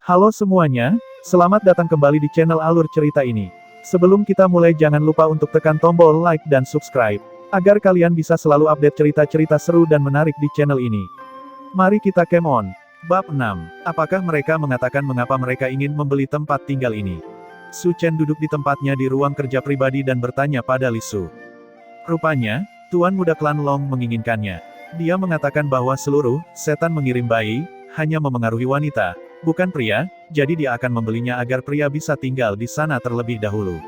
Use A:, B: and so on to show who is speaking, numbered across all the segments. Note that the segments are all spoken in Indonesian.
A: Halo semuanya, selamat datang kembali di channel Alur Cerita ini. Sebelum kita mulai jangan lupa untuk tekan tombol like dan subscribe, agar kalian bisa selalu update cerita-cerita seru dan menarik di channel ini. Mari kita game on. Bab 6. Apakah mereka mengatakan mengapa mereka ingin membeli tempat tinggal ini? Su Chen duduk di tempatnya di ruang kerja pribadi dan bertanya pada Li Su. Rupanya, Tuan Muda Klan Long menginginkannya. Dia mengatakan bahwa seluruh setan mengirim bayi, hanya memengaruhi wanita, bukan pria, jadi dia akan membelinya agar pria bisa tinggal di sana terlebih dahulu.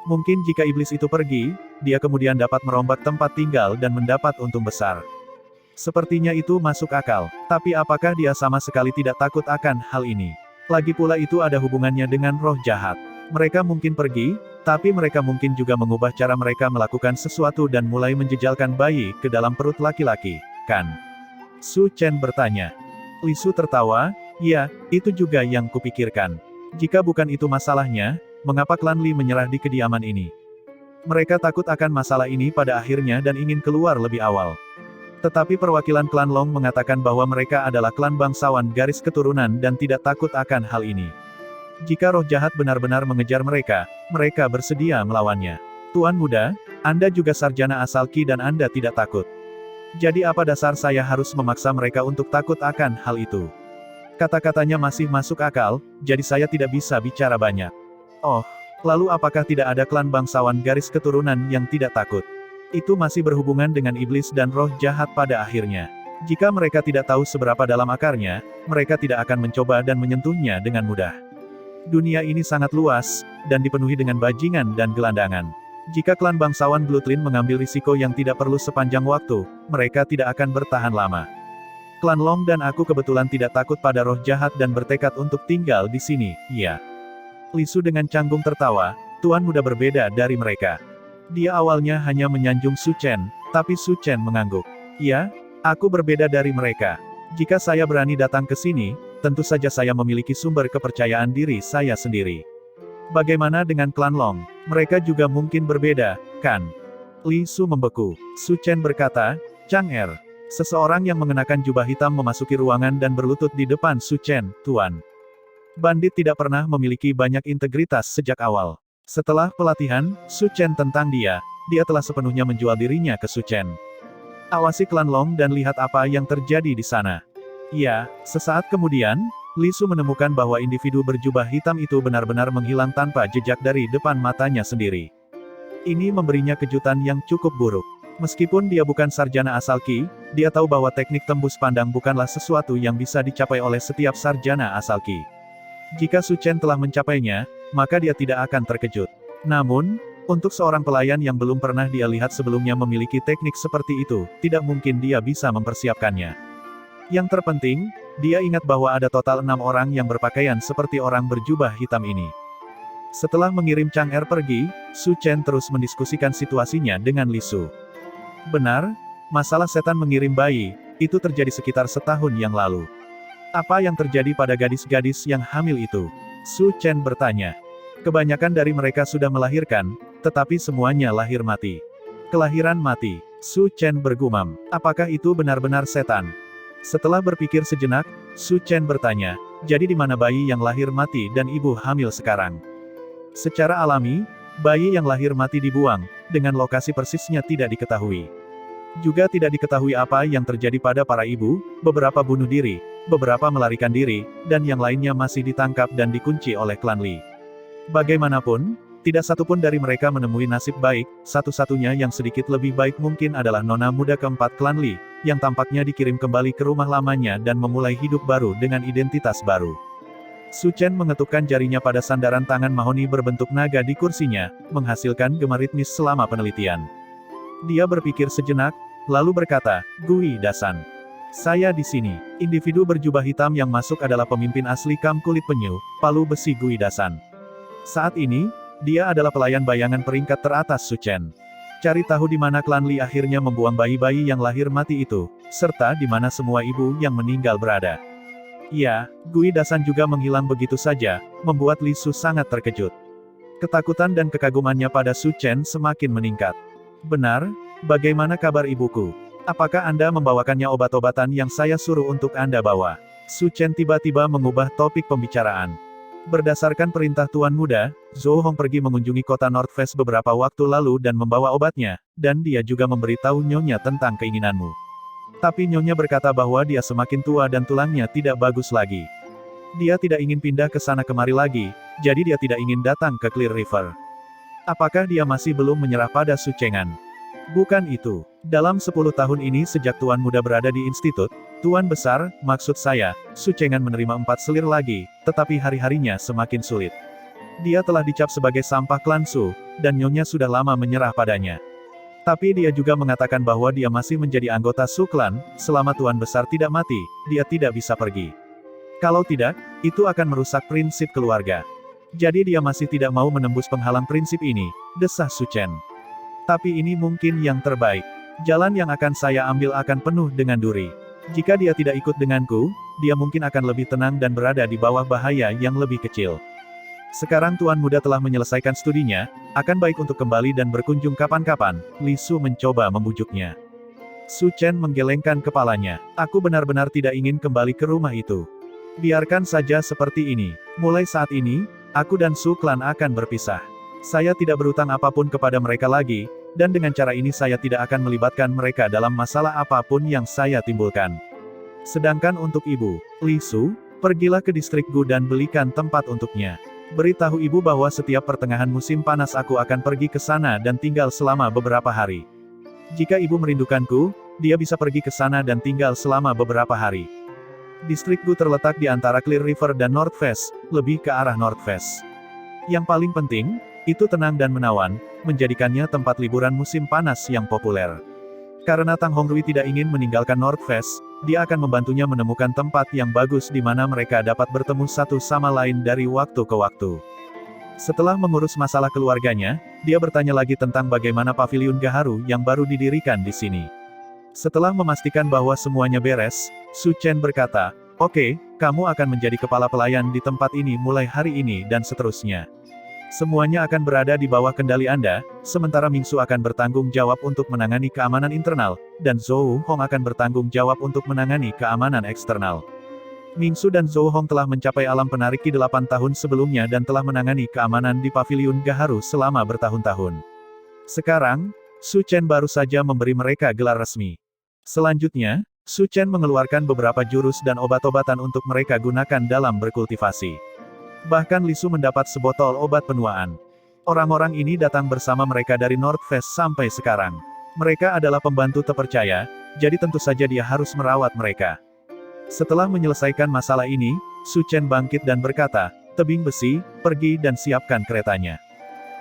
A: Mungkin jika iblis itu pergi, dia kemudian dapat merombak tempat tinggal dan mendapat untung besar. Sepertinya itu masuk akal, tapi apakah dia sama sekali tidak takut akan hal ini? Lagi pula itu ada hubungannya dengan roh jahat. Mereka mungkin pergi, tapi mereka mungkin juga mengubah cara mereka melakukan sesuatu dan mulai menjejalkan bayi ke dalam perut laki-laki, kan? Su Chen bertanya. Li Su tertawa, ya, itu juga yang kupikirkan. Jika bukan itu masalahnya, mengapa klan Li menyerah di kediaman ini? Mereka takut akan masalah ini pada akhirnya dan ingin keluar lebih awal. Tetapi perwakilan klan Long mengatakan bahwa mereka adalah klan bangsawan garis keturunan dan tidak takut akan hal ini. Jika roh jahat benar-benar mengejar mereka, mereka bersedia melawannya. Tuan Muda, Anda juga sarjana asal Qi dan Anda tidak takut. Jadi apa dasar saya harus memaksa mereka untuk takut akan hal itu? Kata-katanya masih masuk akal, jadi saya tidak bisa bicara banyak. Oh, lalu apakah tidak ada klan bangsawan garis keturunan yang tidak takut? Itu masih berhubungan dengan iblis dan roh jahat pada akhirnya. Jika mereka tidak tahu seberapa dalam akarnya, mereka tidak akan mencoba dan menyentuhnya dengan mudah. Dunia ini sangat luas, dan dipenuhi dengan bajingan dan gelandangan. Jika klan bangsawan Bloodline mengambil risiko yang tidak perlu sepanjang waktu, mereka tidak akan bertahan lama. Klan Long dan aku kebetulan tidak takut pada roh jahat dan bertekad untuk tinggal di sini, ya. Li Su dengan canggung tertawa, Tuan Muda berbeda dari mereka. Dia awalnya hanya menyanjung Su Chen, tapi Su Chen mengangguk. Ya, aku berbeda dari mereka. Jika saya berani datang ke sini, tentu saja saya memiliki sumber kepercayaan diri saya sendiri. Bagaimana dengan klan Long? Mereka juga mungkin berbeda, kan? Li Su membeku. Su Chen berkata, Chang Er. Seseorang yang mengenakan jubah hitam memasuki ruangan dan berlutut di depan Su Chen, Tuan. Bandit tidak pernah memiliki banyak integritas sejak awal. Setelah pelatihan, Su Chen tentang dia telah sepenuhnya menjual dirinya ke Su Chen. Awasi klan Long dan lihat apa yang terjadi di sana. Ya, sesaat kemudian, Li Su menemukan bahwa individu berjubah hitam itu benar-benar menghilang tanpa jejak dari depan matanya sendiri. Ini memberinya kejutan yang cukup buruk. Meskipun dia bukan sarjana asal Qi, dia tahu bahwa teknik tembus pandang bukanlah sesuatu yang bisa dicapai oleh setiap sarjana asal Qi. Jika Su Chen telah mencapainya, maka dia tidak akan terkejut. Namun, untuk seorang pelayan yang belum pernah dia lihat sebelumnya memiliki teknik seperti itu, tidak mungkin dia bisa mempersiapkannya. Yang terpenting, dia ingat bahwa ada total 6 orang yang berpakaian seperti orang berjubah hitam ini. Setelah mengirim Chang Er pergi, Su Chen terus mendiskusikan situasinya dengan Li Su. Benar, masalah setan mengirim bayi, itu terjadi sekitar setahun yang lalu. Apa yang terjadi pada gadis-gadis yang hamil itu? Su Chen bertanya. Kebanyakan dari mereka sudah melahirkan, tetapi semuanya lahir mati. Kelahiran mati. Su Chen bergumam. Apakah itu benar-benar setan? Setelah berpikir sejenak, Su Chen bertanya, jadi di mana bayi yang lahir mati dan ibu hamil sekarang? Secara alami, bayi yang lahir mati dibuang, dengan lokasi persisnya tidak diketahui. Juga tidak diketahui apa yang terjadi pada para ibu, beberapa bunuh diri, beberapa melarikan diri, dan yang lainnya masih ditangkap dan dikunci oleh klan Li. Bagaimanapun, tidak satupun dari mereka menemui nasib baik, satu-satunya yang sedikit lebih baik mungkin adalah nona muda keempat klan Li, yang tampaknya dikirim kembali ke rumah lamanya dan memulai hidup baru dengan identitas baru. Su Chen mengetukkan jarinya pada sandaran tangan mahoni berbentuk naga di kursinya, menghasilkan gema ritmis selama penelitian. Dia berpikir sejenak, lalu berkata, Gui Dasan. Saya di sini. Individu berjubah hitam yang masuk adalah pemimpin asli kam kulit penyu, palu besi Gui Dasan. Saat ini, dia adalah pelayan bayangan peringkat teratas Su Chen. Cari tahu di mana klan Li akhirnya membuang bayi-bayi yang lahir mati itu, serta di mana semua ibu yang meninggal berada. Ya, Gui Dasan juga menghilang begitu saja, membuat Li Su sangat terkejut. Ketakutan dan kekagumannya pada Su Chen semakin meningkat. Benar, bagaimana kabar ibuku? Apakah Anda membawakannya obat-obatan yang saya suruh untuk Anda bawa? Su Chen tiba-tiba mengubah topik pembicaraan. Berdasarkan perintah Tuan Muda, Zhou Hong pergi mengunjungi kota Northwest beberapa waktu lalu dan membawa obatnya, dan dia juga memberitahu Nyonya tentang keinginanmu. Tapi Nyonya berkata bahwa dia semakin tua dan tulangnya tidak bagus lagi. Dia tidak ingin pindah ke sana kemari lagi, jadi dia tidak ingin datang ke Clear River. Apakah dia masih belum menyerah pada Su Chengan? Bukan itu. Dalam 10 tahun ini sejak Tuan Muda berada di institut, Tuan Besar, maksud saya, Su Chengan menerima 4 selir lagi, tetapi hari-harinya semakin sulit. Dia telah dicap sebagai sampah klan Su, dan Nyonya sudah lama menyerah padanya. Tapi dia juga mengatakan bahwa dia masih menjadi anggota Su Clan, selama Tuan Besar tidak mati, dia tidak bisa pergi. Kalau tidak, itu akan merusak prinsip keluarga. Jadi dia masih tidak mau menembus penghalang prinsip ini, desah Su Chen. Tapi ini mungkin yang terbaik. Jalan yang akan saya ambil akan penuh dengan duri. Jika dia tidak ikut denganku, dia mungkin akan lebih tenang dan berada di bawah bahaya yang lebih kecil. Sekarang Tuan Muda telah menyelesaikan studinya, akan baik untuk kembali dan berkunjung kapan-kapan. Li Su mencoba membujuknya. Su Chen menggelengkan kepalanya. Aku benar-benar tidak ingin kembali ke rumah itu. Biarkan saja seperti ini. Mulai saat ini, aku dan Su Clan akan berpisah. Saya tidak berutang apapun kepada mereka lagi, dan dengan cara ini saya tidak akan melibatkan mereka dalam masalah apapun yang saya timbulkan. Sedangkan untuk Ibu, Li Su, pergilah ke distrik Gu dan belikan tempat untuknya. Beritahu Ibu bahwa setiap pertengahan musim panas aku akan pergi ke sana dan tinggal selama beberapa hari. Jika Ibu merindukanku, dia bisa pergi ke sana dan tinggal selama beberapa hari. Distrik Gu terletak di antara Clear River dan Northwest, lebih ke arah Northwest. Yang paling penting, itu tenang dan menawan, menjadikannya tempat liburan musim panas yang populer. Karena Tang Hongrui tidak ingin meninggalkan Northwest, dia akan membantunya menemukan tempat yang bagus di mana mereka dapat bertemu satu sama lain dari waktu ke waktu. Setelah mengurus masalah keluarganya, dia bertanya lagi tentang bagaimana paviliun Gaharu yang baru didirikan di sini. Setelah memastikan bahwa semuanya beres, Su Chen berkata, "Oke, kamu akan menjadi kepala pelayan di tempat ini mulai hari ini dan seterusnya. Semuanya akan berada di bawah kendali Anda, sementara Mingsu akan bertanggung jawab untuk menangani keamanan internal, dan Zhou Hong akan bertanggung jawab untuk menangani keamanan eksternal." Mingsu dan Zhou Hong telah mencapai alam penarik Qi 8 tahun sebelumnya dan telah menangani keamanan di paviliun Gaharu selama bertahun-tahun. Sekarang, Su Chen baru saja memberi mereka gelar resmi. Selanjutnya, Su Chen mengeluarkan beberapa jurus dan obat-obatan untuk mereka gunakan dalam berkultivasi. Bahkan Li Su mendapat sebotol obat penuaan. Orang-orang ini datang bersama mereka dari Northwest sampai sekarang. Mereka adalah pembantu terpercaya, jadi tentu saja dia harus merawat mereka. Setelah menyelesaikan masalah ini, Su Chen bangkit dan berkata, "Tebing besi, pergi dan siapkan keretanya.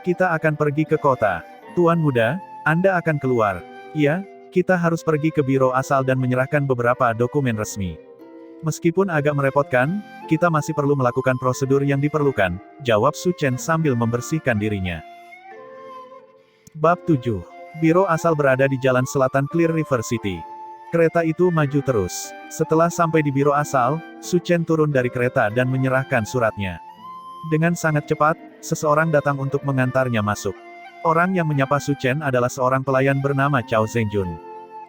A: Kita akan pergi ke kota. Tuan Muda, Anda akan keluar." "Iya, kita harus pergi ke biro asal dan menyerahkan beberapa dokumen resmi. Meskipun agak merepotkan, kita masih perlu melakukan prosedur yang diperlukan," jawab Su Chen sambil membersihkan dirinya. Bab 7. Biro asal berada di jalan selatan Clear River City. Kereta itu maju terus. Setelah sampai di biro asal, Su Chen turun dari kereta dan menyerahkan suratnya. Dengan sangat cepat, seseorang datang untuk mengantarnya masuk. Orang yang menyapa Su Chen adalah seorang pelayan bernama Chao Zhengjun.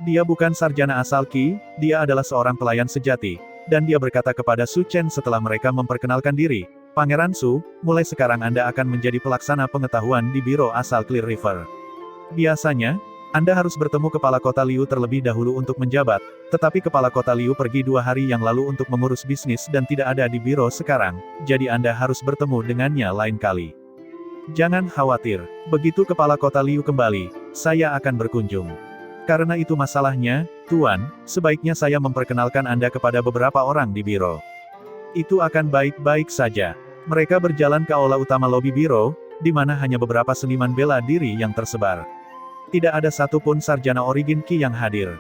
A: Dia bukan sarjana asal Qi, dia adalah seorang pelayan sejati. Dan dia berkata kepada Su Chen setelah mereka memperkenalkan diri, "Pangeran Su, mulai sekarang Anda akan menjadi pelaksana pengetahuan di biro asal Clear River. Biasanya, Anda harus bertemu kepala kota Liu terlebih dahulu untuk menjabat, tetapi kepala kota Liu pergi 2 hari yang lalu untuk mengurus bisnis dan tidak ada di biro sekarang, jadi Anda harus bertemu dengannya lain kali. Jangan khawatir, begitu kepala kota Liu kembali, saya akan berkunjung. Karena itu masalahnya, Tuan, sebaiknya saya memperkenalkan Anda kepada beberapa orang di biro." "Itu akan baik-baik saja." Mereka berjalan ke aula utama lobi biro, di mana hanya beberapa seniman bela diri yang tersebar. Tidak ada satupun sarjana origin Qi yang hadir.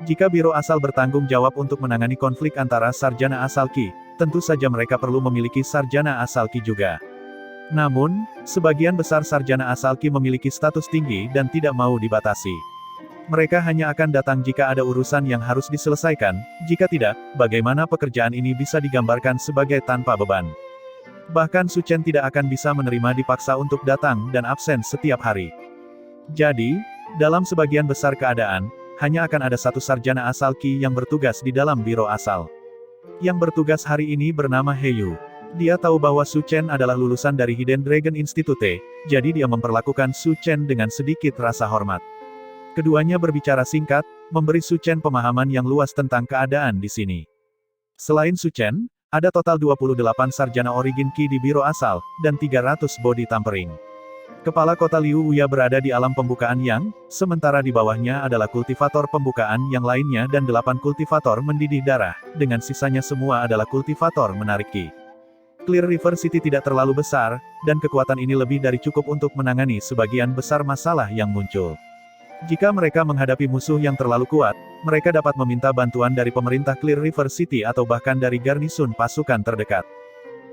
A: Jika biro asal bertanggung jawab untuk menangani konflik antara sarjana asal Qi, tentu saja mereka perlu memiliki sarjana asal Qi juga. Namun, sebagian besar sarjana asal Qi memiliki status tinggi dan tidak mau dibatasi. Mereka hanya akan datang jika ada urusan yang harus diselesaikan, jika tidak, bagaimana pekerjaan ini bisa digambarkan sebagai tanpa beban. Bahkan Su Chen tidak akan bisa menerima dipaksa untuk datang dan absen setiap hari. Jadi, dalam sebagian besar keadaan, hanya akan ada satu sarjana asal Qi yang bertugas di dalam biro asal. Yang bertugas hari ini bernama Heyu. Dia tahu bahwa Su Chen adalah lulusan dari Hidden Dragon Institute, jadi dia memperlakukan Su Chen dengan sedikit rasa hormat. Keduanya berbicara singkat, memberi Su Chen pemahaman yang luas tentang keadaan di sini. Selain Su Chen, ada total 28 sarjana Origin Ki di Biro Asal, dan 300 body tampering. Kepala kota Liu Wuya berada di alam pembukaan Yang, sementara di bawahnya adalah kultivator pembukaan yang lainnya dan 8 kultivator mendidih darah, dengan sisanya semua adalah kultivator menarik Ki. Clear River City tidak terlalu besar, dan kekuatan ini lebih dari cukup untuk menangani sebagian besar masalah yang muncul. Jika mereka menghadapi musuh yang terlalu kuat, mereka dapat meminta bantuan dari pemerintah Clear River City atau bahkan dari garnisun pasukan terdekat.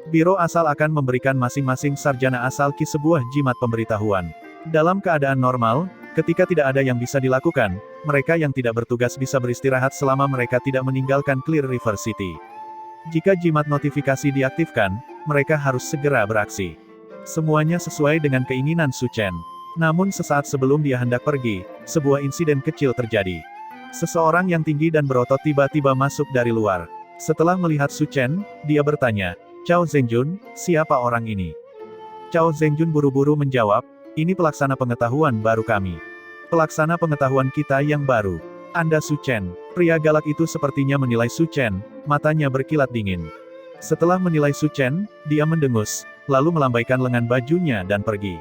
A: Biro Asal akan memberikan masing-masing sarjana asal Ki sebuah jimat pemberitahuan. Dalam keadaan normal, ketika tidak ada yang bisa dilakukan, mereka yang tidak bertugas bisa beristirahat selama mereka tidak meninggalkan Clear River City. Jika jimat notifikasi diaktifkan, mereka harus segera beraksi. Semuanya sesuai dengan keinginan Su Chen. Namun sesaat sebelum dia hendak pergi, sebuah insiden kecil terjadi. Seseorang yang tinggi dan berotot tiba-tiba masuk dari luar. Setelah melihat Su Chen, dia bertanya, "Cao Zhengjun, siapa orang ini?" Cao Zhengjun buru-buru menjawab, "Ini pelaksana pengetahuan baru kami." "Pelaksana pengetahuan kita yang baru. Anda Su Chen." Pria galak itu sepertinya menilai Su Chen, matanya berkilat dingin. Setelah menilai Su Chen, dia mendengus, lalu melambaikan lengan bajunya dan pergi.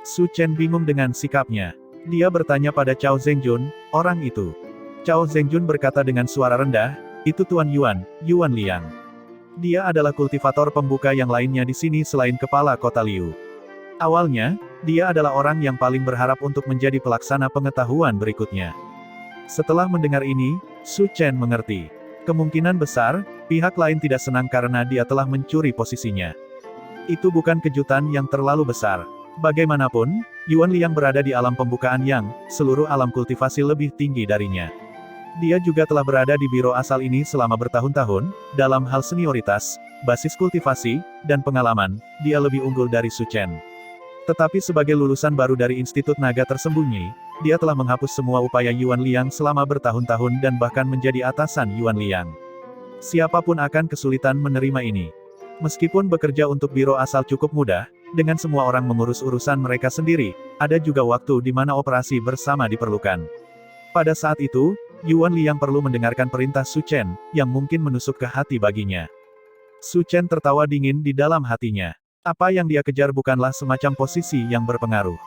A: Su Chen bingung dengan sikapnya. Dia bertanya pada Cao Zhengjun, "Orang itu?" Cao Zhengjun berkata dengan suara rendah, "Itu Tuan Yuan, Yuan Liang. Dia adalah kultivator pembuka yang lainnya di sini selain kepala kota Liu. Awalnya, dia adalah orang yang paling berharap untuk menjadi pelaksana pengetahuan berikutnya." Setelah mendengar ini, Su Chen mengerti. Kemungkinan besar, pihak lain tidak senang karena dia telah mencuri posisinya. Itu bukan kejutan yang terlalu besar. Bagaimanapun, Yuan Liang berada di alam pembukaan Yang, seluruh alam kultivasi lebih tinggi darinya. Dia juga telah berada di biro asal ini selama bertahun-tahun, dalam hal senioritas, basis kultivasi, dan pengalaman, dia lebih unggul dari Su Chen. Tetapi sebagai lulusan baru dari Institut Naga Tersembunyi, dia telah menghapus semua upaya Yuan Liang selama bertahun-tahun dan bahkan menjadi atasan Yuan Liang. Siapapun akan kesulitan menerima ini. Meskipun bekerja untuk biro asal cukup mudah, dengan semua orang mengurus urusan mereka sendiri, ada juga waktu di mana operasi bersama diperlukan. Pada saat itu, Yuan Liang perlu mendengarkan perintah Su Chen, yang mungkin menusuk ke hati baginya. Su Chen tertawa dingin di dalam hatinya. Apa yang dia kejar bukanlah semacam posisi yang berpengaruh.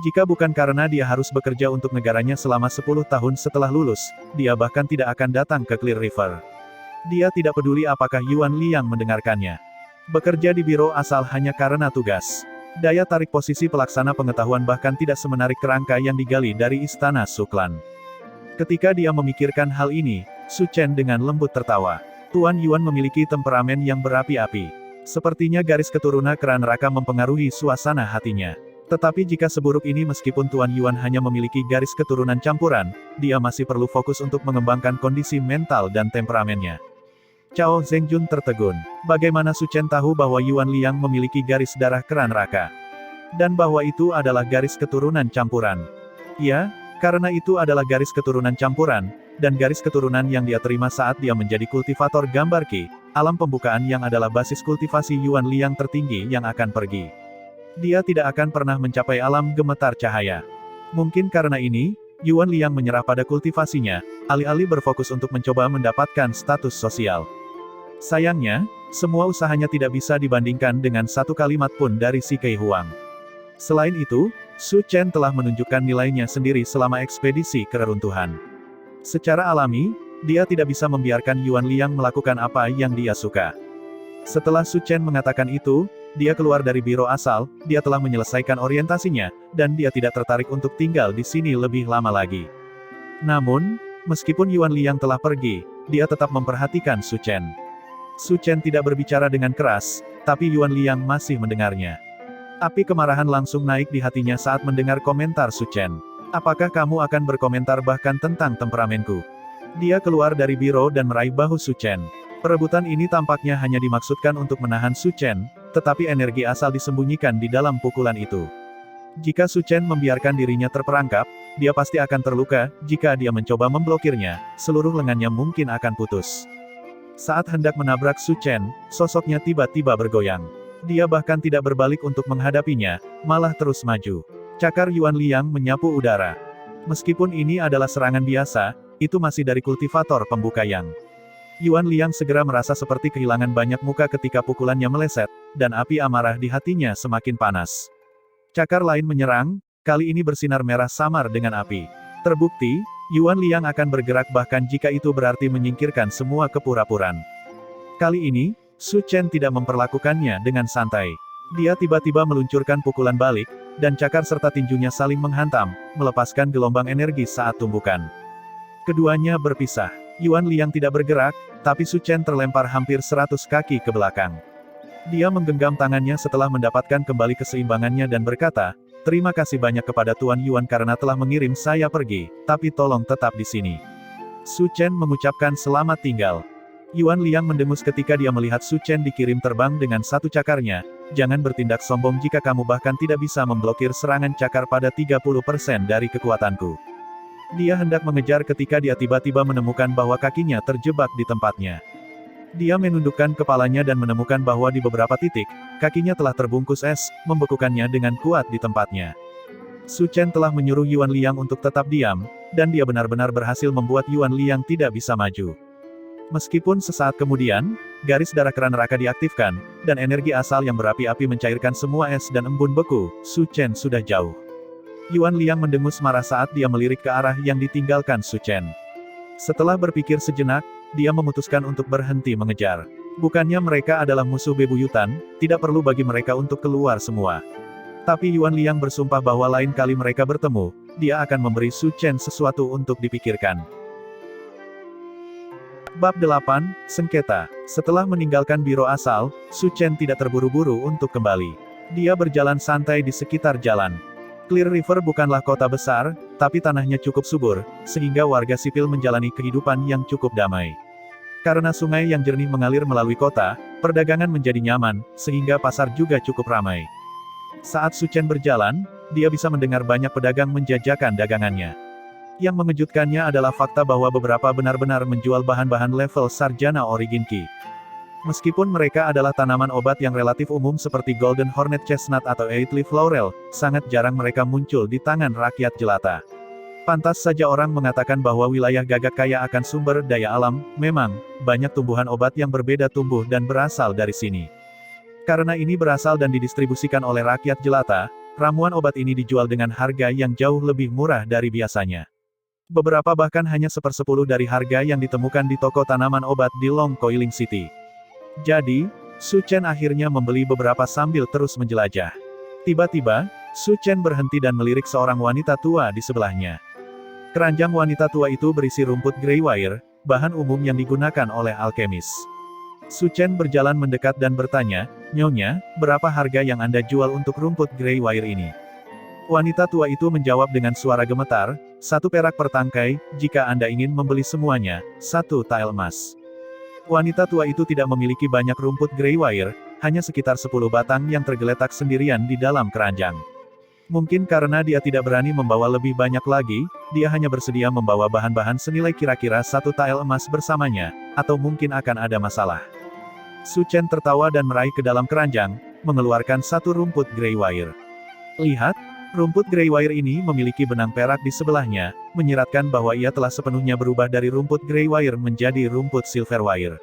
A: Jika bukan karena dia harus bekerja untuk negaranya selama 10 tahun setelah lulus, dia bahkan tidak akan datang ke Clear River. Dia tidak peduli apakah Yuan Liang mendengarkannya. Bekerja di biro asal hanya karena tugas. Daya tarik posisi pelaksana pengetahuan bahkan tidak semenarik kerangka yang digali dari istana Suklan. Ketika dia memikirkan hal ini, Su Chen dengan lembut tertawa. Tuan Yuan memiliki temperamen yang berapi-api. Sepertinya garis keturunan keran neraka mempengaruhi suasana hatinya. Tetapi jika seburuk ini meskipun Tuan Yuan hanya memiliki garis keturunan campuran, dia masih perlu fokus untuk mengembangkan kondisi mental dan temperamennya. Cao Zhengjun tertegun. Bagaimana Su Chen tahu bahwa Yuan Liang memiliki garis darah keran neraka? Dan bahwa itu adalah garis keturunan campuran. Ya, karena itu adalah garis keturunan campuran, dan garis keturunan yang dia terima saat dia menjadi kultivator gambar Ki, alam pembukaan yang adalah basis kultivasi Yuan Liang tertinggi yang akan pergi. Dia tidak akan pernah mencapai alam gemetar cahaya. Mungkin karena ini, Yuan Liang menyerah pada kultivasinya, alih-alih berfokus untuk mencoba mendapatkan status sosial. Sayangnya, semua usahanya tidak bisa dibandingkan dengan satu kalimat pun dari si Kei Huang. Selain itu, Su Chen telah menunjukkan nilainya sendiri selama ekspedisi keruntuhan. Secara alami, dia tidak bisa membiarkan Yuan Liang melakukan apa yang dia suka. Setelah Su Chen mengatakan itu, dia keluar dari biro asal, dia telah menyelesaikan orientasinya, dan dia tidak tertarik untuk tinggal di sini lebih lama lagi. Namun, meskipun Yuan Liang telah pergi, dia tetap memperhatikan Su Chen. Su Chen tidak berbicara dengan keras, tapi Yuan Liang masih mendengarnya. Api kemarahan langsung naik di hatinya saat mendengar komentar Su Chen. "Apakah kamu akan berkomentar bahkan tentang temperamenku?" Dia keluar dari biro dan meraih bahu Su Chen. Perebutan ini tampaknya hanya dimaksudkan untuk menahan Su Chen, tetapi energi asal disembunyikan di dalam pukulan itu. Jika Su Chen membiarkan dirinya terperangkap, dia pasti akan terluka. Jika dia mencoba memblokirnya, seluruh lengannya mungkin akan putus. Saat hendak menabrak Su Chen, sosoknya tiba-tiba bergoyang. Dia bahkan tidak berbalik untuk menghadapinya, malah terus maju. Cakar Yuan Liang menyapu udara. Meskipun ini adalah serangan biasa, itu masih dari kultivator pembuka Yang. Yuan Liang segera merasa seperti kehilangan banyak muka ketika pukulannya meleset, dan api amarah di hatinya semakin panas. Cakar lain menyerang, kali ini bersinar merah samar dengan api. Terbukti, Yuan Liang akan bergerak bahkan jika itu berarti menyingkirkan semua kepura-puraan. Kali ini, Su Chen tidak memperlakukannya dengan santai. Dia tiba-tiba meluncurkan pukulan balik, dan cakar serta tinjunya saling menghantam, melepaskan gelombang energi saat tumbukan. Keduanya berpisah. Yuan Liang tidak bergerak, tapi Su Chen terlempar hampir 100 kaki ke belakang. Dia menggenggam tangannya setelah mendapatkan kembali keseimbangannya dan berkata, "Terima kasih banyak kepada Tuan Yuan karena telah mengirim saya pergi, tapi tolong tetap di sini." Su Chen mengucapkan selamat tinggal. Yuan Liang mendengus ketika dia melihat Su Chen dikirim terbang dengan satu cakarnya. "Jangan bertindak sombong jika kamu bahkan tidak bisa memblokir serangan cakar pada 30% dari kekuatanku." Dia hendak mengejar ketika dia tiba-tiba menemukan bahwa kakinya terjebak di tempatnya. Dia menundukkan kepalanya dan menemukan bahwa di beberapa titik, kakinya telah terbungkus es, membekukannya dengan kuat di tempatnya. Su Chen telah menyuruh Yuan Liang untuk tetap diam, dan dia benar-benar berhasil membuat Yuan Liang tidak bisa maju. Meskipun sesaat kemudian, garis darah kera neraka diaktifkan, dan energi asal yang berapi-api mencairkan semua es dan embun beku, Su Chen sudah jauh. Yuan Liang mendengus marah saat dia melirik ke arah yang ditinggalkan Su Chen. Setelah berpikir sejenak, dia memutuskan untuk berhenti mengejar. Bukannya mereka adalah musuh bebuyutan, tidak perlu bagi mereka untuk keluar semua. Tapi Yuan Liang bersumpah bahwa lain kali mereka bertemu, dia akan memberi Su Chen sesuatu untuk dipikirkan. Bab 8, Sengketa. Setelah meninggalkan biro asal, Su Chen tidak terburu-buru untuk kembali. Dia berjalan santai di sekitar jalan. Clear River bukanlah kota besar, tapi tanahnya cukup subur, sehingga warga sipil menjalani kehidupan yang cukup damai. Karena sungai yang jernih mengalir melalui kota, perdagangan menjadi nyaman, sehingga pasar juga cukup ramai. Saat Su Chen berjalan, dia bisa mendengar banyak pedagang menjajakan dagangannya. Yang mengejutkannya adalah fakta bahwa beberapa benar-benar menjual bahan-bahan level sarjana Origin Ki. Meskipun mereka adalah tanaman obat yang relatif umum seperti Golden Hornet Chestnut atau Eight Leaf Laurel, sangat jarang mereka muncul di tangan rakyat jelata. Pantas saja orang mengatakan bahwa wilayah Gagak kaya akan sumber daya alam, memang, banyak tumbuhan obat yang berbeda tumbuh dan berasal dari sini. Karena ini berasal dan didistribusikan oleh rakyat jelata, ramuan obat ini dijual dengan harga yang jauh lebih murah dari biasanya. Beberapa bahkan hanya 1/10 dari harga yang ditemukan di toko tanaman obat di Long Coiling City. Jadi, Su Chen akhirnya membeli beberapa sambil terus menjelajah. Tiba-tiba, Su Chen berhenti dan melirik seorang wanita tua di sebelahnya. Keranjang wanita tua itu berisi rumput Greywire, bahan umum yang digunakan oleh alkemis. Su Chen berjalan mendekat dan bertanya, "Nyonya, berapa harga yang Anda jual untuk rumput Greywire ini?" Wanita tua itu menjawab dengan suara gemetar, "1 perak per tangkai, jika Anda ingin membeli semuanya, 1 tael emas." Wanita tua itu tidak memiliki banyak rumput Greywire, hanya sekitar 10 batang yang tergeletak sendirian di dalam keranjang. Mungkin karena dia tidak berani membawa lebih banyak lagi, dia hanya bersedia membawa bahan-bahan senilai kira-kira 1 tael emas bersamanya, atau mungkin akan ada masalah. Su Chen tertawa dan meraih ke dalam keranjang, mengeluarkan 1 rumput Greywire. "Lihat, rumput Greywire ini memiliki benang perak di sebelahnya, menyiratkan bahwa ia telah sepenuhnya berubah dari rumput Greywire menjadi rumput Silverwire.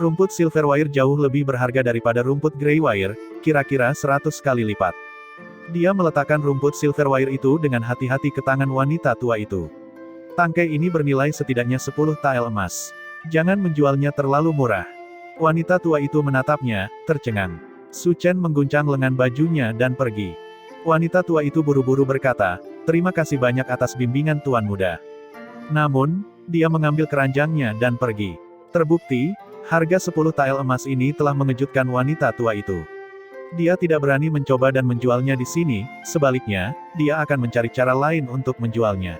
A: Rumput Silverwire jauh lebih berharga daripada rumput Greywire, kira-kira 100 kali lipat." Dia meletakkan rumput Silverwire itu dengan hati-hati ke tangan wanita tua itu. "Tangkai ini bernilai setidaknya 10 tael emas. Jangan menjualnya terlalu murah." Wanita tua itu menatapnya, tercengang. Su Chen mengguncang lengan bajunya dan pergi. Wanita tua itu buru-buru berkata, "Terima kasih banyak atas bimbingan Tuan Muda." Namun, dia mengambil keranjangnya dan pergi. Terbukti, harga 10 tael emas ini telah mengejutkan wanita tua itu. Dia tidak berani mencoba dan menjualnya di sini, sebaliknya, dia akan mencari cara lain untuk menjualnya.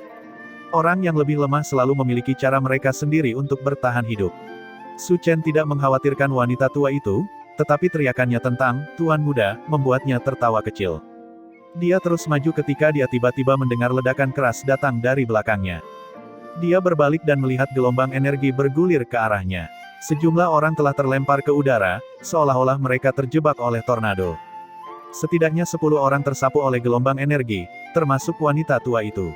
A: Orang yang lebih lemah selalu memiliki cara mereka sendiri untuk bertahan hidup. Su Chen tidak mengkhawatirkan wanita tua itu, tetapi teriakannya tentang "Tuan Muda" membuatnya tertawa kecil. Dia terus maju ketika dia tiba-tiba mendengar ledakan keras datang dari belakangnya. Dia berbalik dan melihat gelombang energi bergulir ke arahnya. Sejumlah orang telah terlempar ke udara, seolah-olah mereka terjebak oleh tornado. Setidaknya 10 orang tersapu oleh gelombang energi, termasuk wanita tua itu.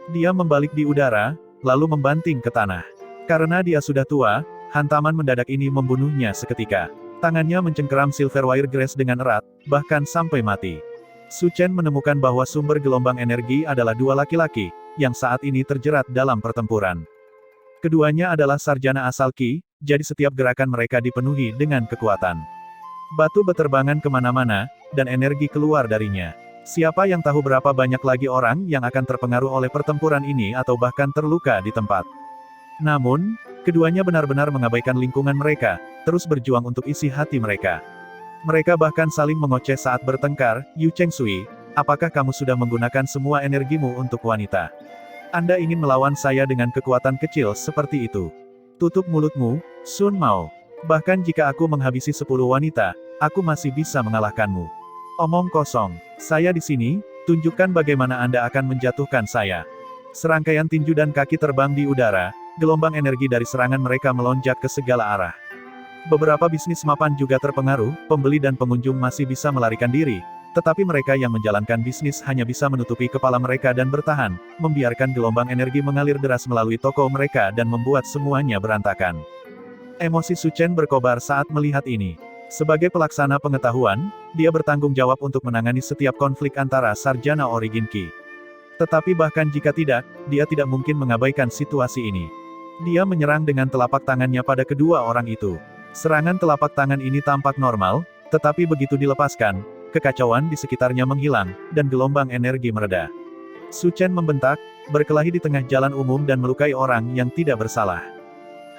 A: Dia membalik di udara, lalu membanting ke tanah. Karena dia sudah tua, hantaman mendadak ini membunuhnya seketika. Tangannya mencengkeram Silverwire Grass dengan erat, bahkan sampai mati. Su Chen menemukan bahwa sumber gelombang energi adalah dua laki-laki, yang saat ini terjerat dalam pertempuran. Keduanya adalah sarjana asal Qi, jadi setiap gerakan mereka dipenuhi dengan kekuatan. Batu beterbangan kemana-mana, dan energi keluar darinya. Siapa yang tahu berapa banyak lagi orang yang akan terpengaruh oleh pertempuran ini atau bahkan terluka di tempat. Namun, keduanya benar-benar mengabaikan lingkungan mereka, terus berjuang untuk isi hati mereka. Mereka bahkan saling mengoceh saat bertengkar. Yu Chengsui, apakah kamu sudah menggunakan semua energimu untuk wanita? Anda ingin melawan saya dengan kekuatan kecil seperti itu? Tutup mulutmu, Sun Mao. Bahkan jika aku menghabisi 10 wanita, aku masih bisa mengalahkanmu. Omong kosong. Saya di sini, tunjukkan bagaimana Anda akan menjatuhkan saya. Serangkaian tinju dan kaki terbang di udara, gelombang energi dari serangan mereka melonjak ke segala arah. Beberapa bisnis mapan juga terpengaruh, pembeli dan pengunjung masih bisa melarikan diri, tetapi mereka yang menjalankan bisnis hanya bisa menutupi kepala mereka dan bertahan, membiarkan gelombang energi mengalir deras melalui toko mereka dan membuat semuanya berantakan. Emosi Su Chen berkobar saat melihat ini. Sebagai pelaksana pengetahuan, dia bertanggung jawab untuk menangani setiap konflik antara sarjana origin Qi. Tetapi bahkan jika tidak, dia tidak mungkin mengabaikan situasi ini. Dia menyerang dengan telapak tangannya pada kedua orang itu. Serangan telapak tangan ini tampak normal, tetapi begitu dilepaskan, kekacauan di sekitarnya menghilang, dan gelombang energi mereda. Su Chen membentak, berkelahi di tengah jalan umum dan melukai orang yang tidak bersalah.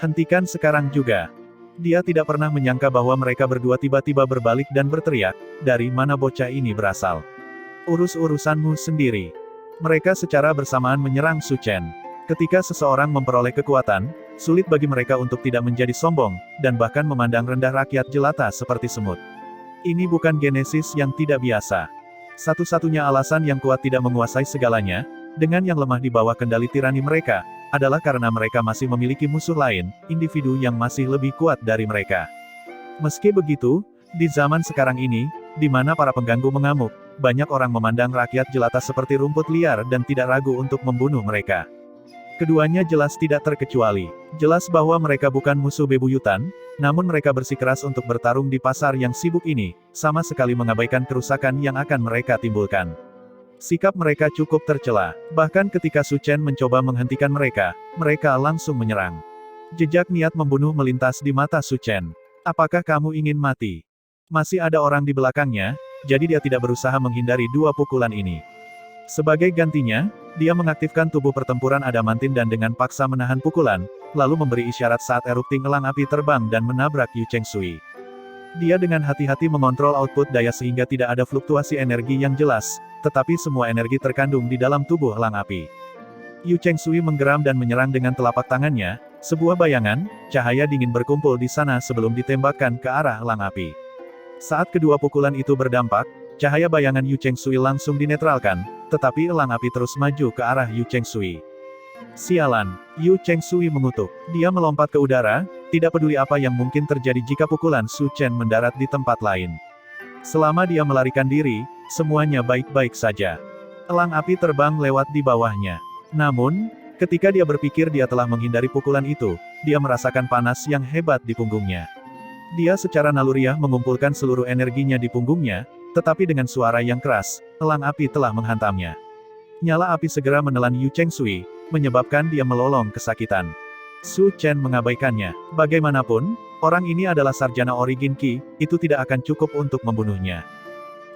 A: Hentikan sekarang juga. Dia tidak pernah menyangka bahwa mereka berdua tiba-tiba berbalik dan berteriak, dari mana bocah ini berasal? Urus-urusanmu sendiri. Mereka secara bersamaan menyerang Su Chen. Ketika seseorang memperoleh kekuatan, sulit bagi mereka untuk tidak menjadi sombong, dan bahkan memandang rendah rakyat jelata seperti semut. Ini bukan genesis yang tidak biasa. Satu-satunya alasan yang kuat tidak menguasai segalanya, dengan yang lemah di bawah kendali tirani mereka, adalah karena mereka masih memiliki musuh lain, individu yang masih lebih kuat dari mereka. Meski begitu, di zaman sekarang ini, di mana para pengganggu mengamuk, banyak orang memandang rakyat jelata seperti rumput liar dan tidak ragu untuk membunuh mereka. Keduanya jelas tidak terkecuali. Jelas bahwa mereka bukan musuh bebuyutan, namun mereka bersikeras untuk bertarung di pasar yang sibuk ini, sama sekali mengabaikan kerusakan yang akan mereka timbulkan. Sikap mereka cukup tercela. Bahkan ketika Su Chen mencoba menghentikan mereka, mereka langsung menyerang. Jejak niat membunuh melintas di mata Su Chen. Apakah kamu ingin mati? Masih ada orang di belakangnya, jadi dia tidak berusaha menghindari dua pukulan ini. Sebagai gantinya, dia mengaktifkan tubuh pertempuran adamantin dan dengan paksa menahan pukulan, lalu memberi isyarat saat erupting elang api terbang dan menabrak Yu Chengsui. Dia dengan hati-hati mengontrol output daya sehingga tidak ada fluktuasi energi yang jelas, tetapi semua energi terkandung di dalam tubuh elang api. Yu Chengsui menggeram dan menyerang dengan telapak tangannya, sebuah bayangan, cahaya dingin berkumpul di sana sebelum ditembakkan ke arah elang api. Saat kedua pukulan itu berdampak, cahaya bayangan Yu Chengsui langsung dinetralkan, tetapi elang api terus maju ke arah Yu Chengsui. Sialan, Yu Chengsui mengutuk. Dia melompat ke udara, tidak peduli apa yang mungkin terjadi jika pukulan Su Chen mendarat di tempat lain. Selama dia melarikan diri, semuanya baik-baik saja. Elang api terbang lewat di bawahnya. Namun, ketika dia berpikir dia telah menghindari pukulan itu, dia merasakan panas yang hebat di punggungnya. Dia secara naluriah mengumpulkan seluruh energinya di punggungnya, tetapi dengan suara yang keras, elang api telah menghantamnya. Nyala api segera menelan Yu Chengsui, menyebabkan dia melolong kesakitan. Su Chen mengabaikannya. Bagaimanapun, orang ini adalah sarjana origin Qi, itu tidak akan cukup untuk membunuhnya.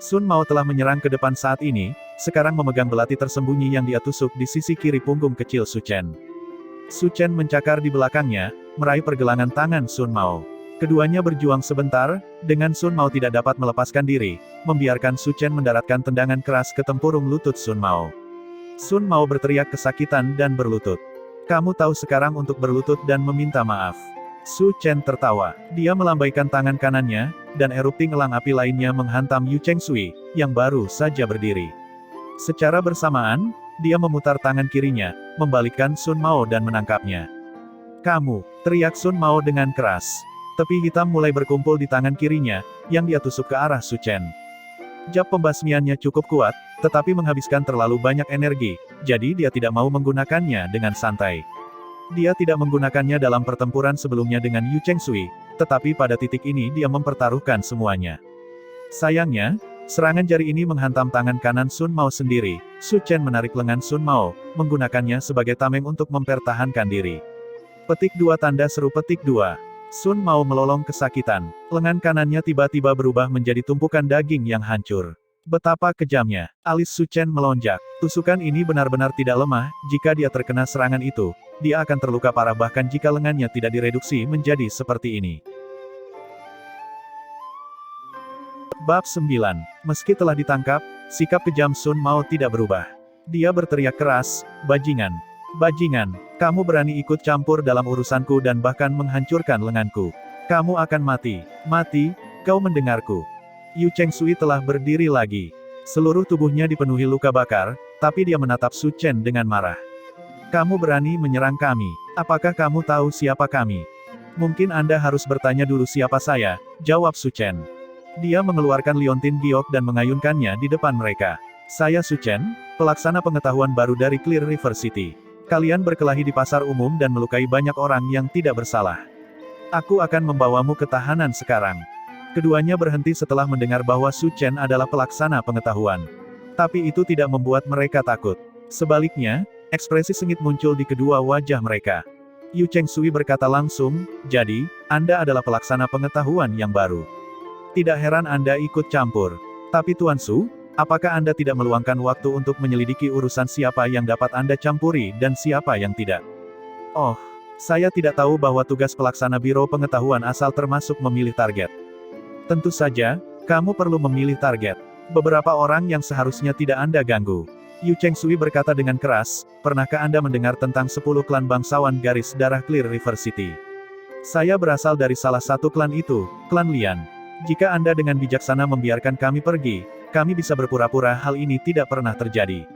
A: Sun Mao telah menyerang ke depan saat ini, sekarang memegang belati tersembunyi yang dia tusuk di sisi kiri punggung kecil Su Chen. Su Chen mencakar di belakangnya, meraih pergelangan tangan Sun Mao. Keduanya berjuang sebentar, dengan Sun Mao tidak dapat melepaskan diri, membiarkan Su Chen mendaratkan tendangan keras ke tempurung lutut Sun Mao. Sun Mao berteriak kesakitan dan berlutut. Kamu tahu sekarang untuk berlutut dan meminta maaf. Su Chen tertawa. Dia melambaikan tangan kanannya, dan erupting elang api lainnya menghantam Yu Chengsui, yang baru saja berdiri. Secara bersamaan, dia memutar tangan kirinya, membalikkan Sun Mao dan menangkapnya. Kamu, teriak Sun Mao dengan keras. Tepi hitam mulai berkumpul di tangan kirinya, yang dia tusuk ke arah Su Chen. Jab pembasmiannya cukup kuat, tetapi menghabiskan terlalu banyak energi, jadi dia tidak mau menggunakannya dengan santai. Dia tidak menggunakannya dalam pertempuran sebelumnya dengan Yu Chengsui, tetapi pada titik ini dia mempertaruhkan semuanya. Sayangnya, serangan jari ini menghantam tangan kanan Sun Mao sendiri. Su Chen menarik lengan Sun Mao, menggunakannya sebagai tameng untuk mempertahankan diri. Petik 2 tanda seru petik 2. Sun Mao melolong kesakitan. Lengan kanannya tiba-tiba berubah menjadi tumpukan daging yang hancur. Betapa kejamnya. Alis Su Chen melonjak. Tusukan ini benar-benar tidak lemah, jika dia terkena serangan itu, dia akan terluka parah bahkan jika lengannya tidak direduksi menjadi seperti ini. Bab 9. Meski telah ditangkap, sikap kejam Sun Mao tidak berubah. Dia berteriak keras, "Bajingan! Bajingan! Kamu berani ikut campur dalam urusanku dan bahkan menghancurkan lenganku. Kamu akan mati. Mati, kau mendengarku." Yu Chengsui telah berdiri lagi. Seluruh tubuhnya dipenuhi luka bakar, tapi dia menatap Su Chen dengan marah. "Kamu berani menyerang kami. Apakah kamu tahu siapa kami?" "Mungkin Anda harus bertanya dulu siapa saya," jawab Su Chen. Dia mengeluarkan liontin giok dan mengayunkannya di depan mereka. "Saya Su Chen, pelaksana pengetahuan baru dari Clear River City. Kalian berkelahi di pasar umum dan melukai banyak orang yang tidak bersalah. Aku akan membawamu ke tahanan sekarang." Keduanya berhenti setelah mendengar bahwa Su Chen adalah pelaksana pengetahuan. Tapi itu tidak membuat mereka takut. Sebaliknya, ekspresi sengit muncul di kedua wajah mereka. Yu Chengsui berkata langsung, "Jadi, Anda adalah pelaksana pengetahuan yang baru. Tidak heran Anda ikut campur. Tapi Tuan Su, apakah Anda tidak meluangkan waktu untuk menyelidiki urusan siapa yang dapat Anda campuri dan siapa yang tidak?" "Oh, saya tidak tahu bahwa tugas pelaksana Biro Pengetahuan asal termasuk memilih target." "Tentu saja, kamu perlu memilih target. Beberapa orang yang seharusnya tidak Anda ganggu." Yu Chengsui berkata dengan keras, "Pernahkah Anda mendengar tentang 10 klan bangsawan garis darah Clear River City? Saya berasal dari salah satu klan itu, klan Lian. Jika Anda dengan bijaksana membiarkan kami pergi, kami bisa berpura-pura hal ini tidak pernah terjadi."